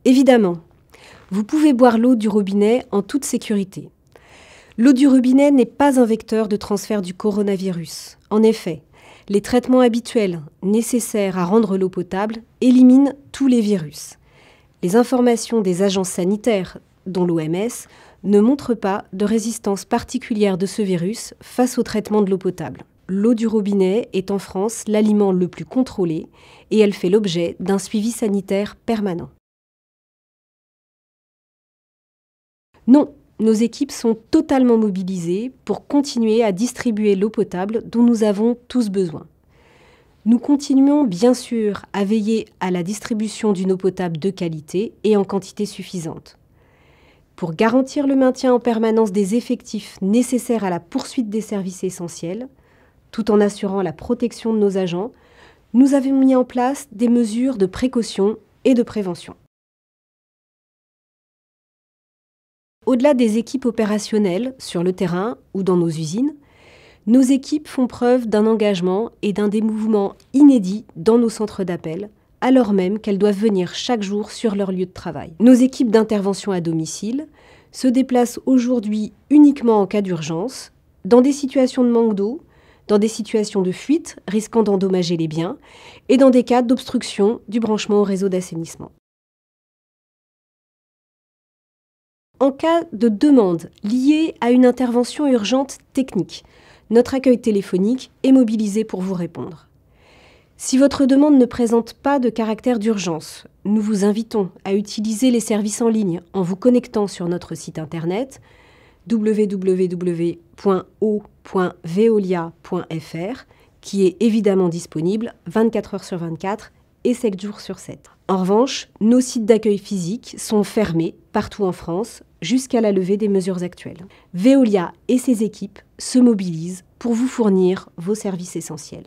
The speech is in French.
Évidemment, vous pouvez boire l'eau du robinet en toute sécurité. L'eau du robinet n'est pas un vecteur de transfert du coronavirus. En effet, les traitements habituels nécessaires à rendre l'eau potable éliminent tous les virus. Les informations des agences sanitaires, dont l'OMS, ne montrent pas de résistance particulière de ce virus face au traitement de l'eau potable. L'eau du robinet est en France l'aliment le plus contrôlé et elle fait l'objet d'un suivi sanitaire permanent. Non, nos équipes sont totalement mobilisées pour continuer à distribuer l'eau potable dont nous avons tous besoin. Nous continuons bien sûr à veiller à la distribution d'une eau potable de qualité et en quantité suffisante. Pour garantir le maintien en permanence des effectifs nécessaires à la poursuite des services essentiels, tout en assurant la protection de nos agents, nous avons mis en place des mesures de précaution et de prévention. Au-delà des équipes opérationnelles, sur le terrain ou dans nos usines, nos équipes font preuve d'un engagement et d'un dévouement inédit dans nos centres d'appel, alors même qu'elles doivent venir chaque jour sur leur lieu de travail. Nos équipes d'intervention à domicile se déplacent aujourd'hui uniquement en cas d'urgence, dans des situations de manque d'eau, dans des situations de fuite risquant d'endommager les biens et dans des cas d'obstruction du branchement au réseau d'assainissement. En cas de demande liée à une intervention urgente technique, notre accueil téléphonique est mobilisé pour vous répondre. Si votre demande ne présente pas de caractère d'urgence, nous vous invitons à utiliser les services en ligne en vous connectant sur notre site internet www.o.veolia.fr qui est évidemment disponible 24 heures sur 24 et 7 jours sur 7. En revanche, nos sites d'accueil physiques sont fermés partout en France jusqu'à la levée des mesures actuelles. Veolia et ses équipes se mobilisent pour vous fournir vos services essentiels.